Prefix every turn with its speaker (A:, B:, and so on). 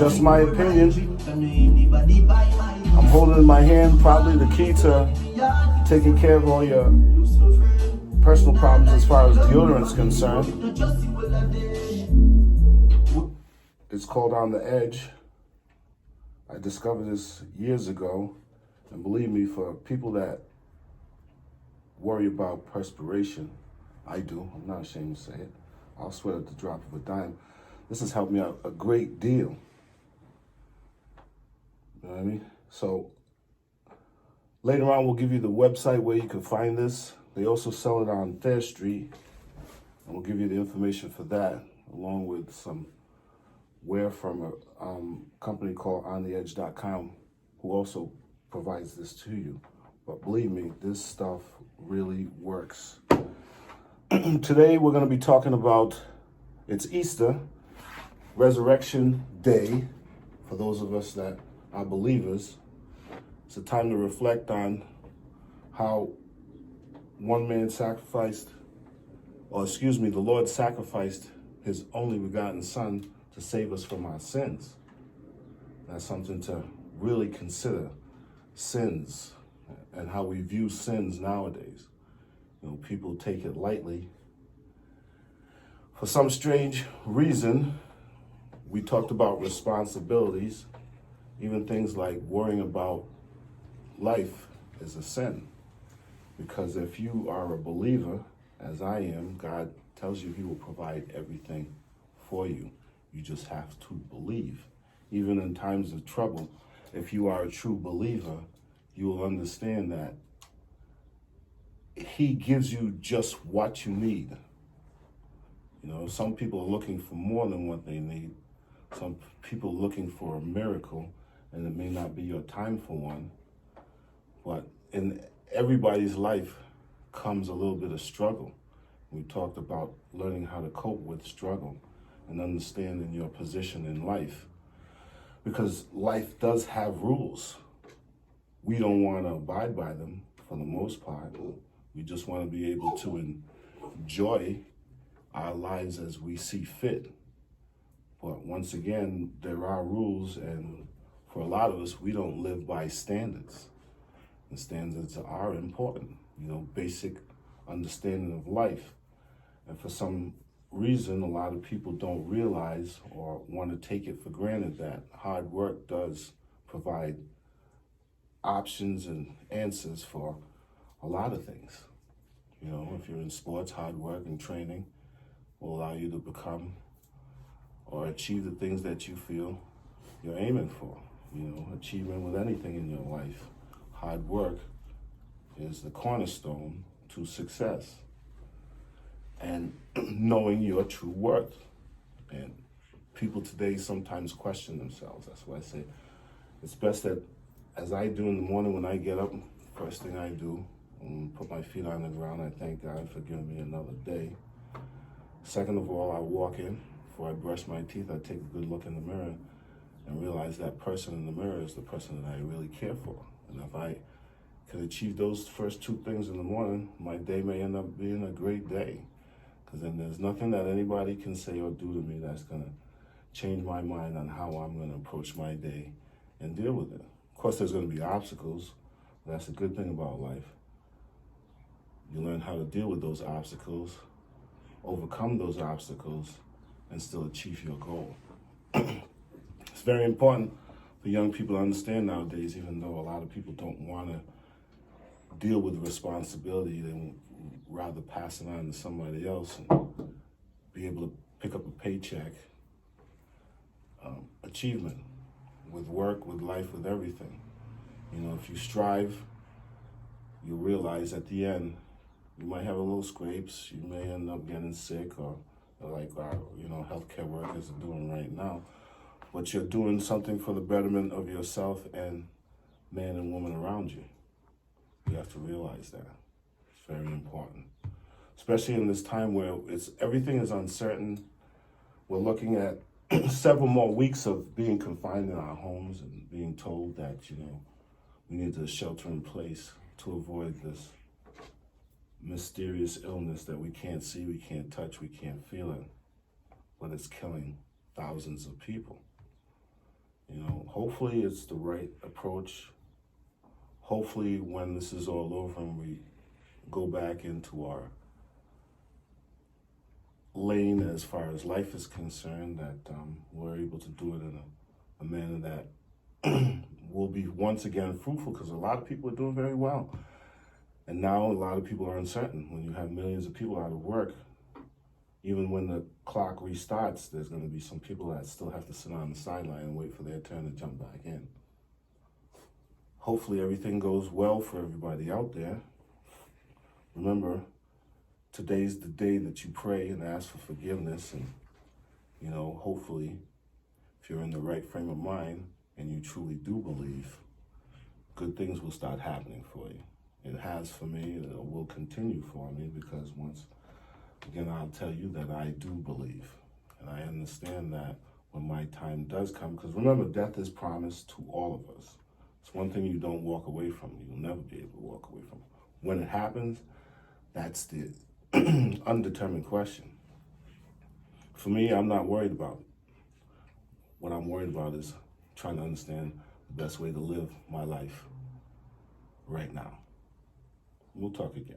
A: just my opinion. I'm holding in my hand probably the key to taking care of all your personal problems as far as deodorant is concerned. It's called On the Edge. I discovered this years ago, and believe me, for people that worry about perspiration, I do, I'm not ashamed to say it, I'll sweat at the drop of a dime. This has helped me out a great deal. You know what I mean? So later on, we'll give you the website where you can find this. They also sell it on Thayer Street, and we'll give you the information for that, along with some wear from a company called ontheedge.com, who also provides this to you. But believe me, this stuff really works. Today, we're going to be talking about, it's Easter, Resurrection Day, for those of us that are believers. It's a time to reflect on how one man sacrificed, the Lord sacrificed his only begotten Son to save us from our sins. That's something to really consider, sins, and how we view sins nowadays. You know, people take it lightly. For some strange reason, we talked about responsibilities, even things like worrying about life is a sin. Because if you are a believer, as I am, God tells you he will provide everything for you. You just have to believe. Even in times of trouble, if you are a true believer, you will understand that he gives you just what you need. You know, some people are looking for more than what they need. Some people are looking for a miracle, and it may not be your time for one. But in everybody's life comes a little bit of struggle. We talked about learning how to cope with struggle and understanding your position in life. Because life does have rules. We don't want to abide by them for the most part. We just want to be able to enjoy our lives as we see fit. But once again, there are rules, and for a lot of us, we don't live by standards. The standards are important, you know, basic understanding of life. And for some reason, a lot of people don't realize or want to take it for granted that hard work does provide options and answers for a lot of things. You know, if you're in sports, hard work and training will allow you to become or achieve the things that you feel you're aiming for. You know, achievement with anything in your life. Hard work is the cornerstone to success. And knowing your true worth. And people today sometimes question themselves. That's why I say it's best that, as I do in the morning when I get up, first thing I do, put my feet on the ground, I thank God for giving me another day. Second of all, I walk in. Before I brush my teeth, I take a good look in the mirror and realize that person in the mirror is the person that I really care for. And if I can achieve those first two things in the morning, my day may end up being a great day. Because then there's nothing that anybody can say or do to me that's going to change my mind on how I'm going to approach my day and deal with it. Of course, there's going to be obstacles. But that's a good thing about life. You learn how to deal with those obstacles, overcome those obstacles, and still achieve your goal. It's very important for young people to understand nowadays, even though a lot of people don't want to deal with responsibility, they would rather pass it on to somebody else and be able to pick up a paycheck. Achievement with work, with life, with everything. You know, if you strive, you'll realize at the end, you might have a little scrapes, you may end up getting sick, or like our, healthcare workers are doing right now. But you're doing something for the betterment of yourself and man and woman around you. You have to realize that. It's very important. Especially in this time where everything is uncertain. We're looking at several more weeks of being confined in our homes and being told that, we need to shelter in place to avoid this mysterious illness that we can't see, we can't touch, we can't feel it, but it's killing thousands of people. You know, hopefully it's the right approach. Hopefully when this is all over and we go back into our lane as far as life is concerned, that we're able to do it in a manner that will be once again fruitful, because a lot of people are doing very well. And now a lot of people are uncertain. When you have millions of people out of work, even when the clock restarts, there's going to be some people that still have to sit on the sideline and wait for their turn to jump back in. Hopefully everything goes well for everybody out there. Remember, today's the day that you pray and ask for forgiveness, and, you know, hopefully, if you're in the right frame of mind and you truly do believe, good things will start happening for you. It has for me, and it will continue for me, because once again, I'll tell you that I do believe, and I understand that when my time does come, because remember, death is promised to all of us. It's one thing you don't walk away from. You'll never be able to walk away from. When it happens, that's the undetermined question. For me, I'm not worried about it. What I'm worried about is trying to understand the best way to live my life right now. We'll talk again.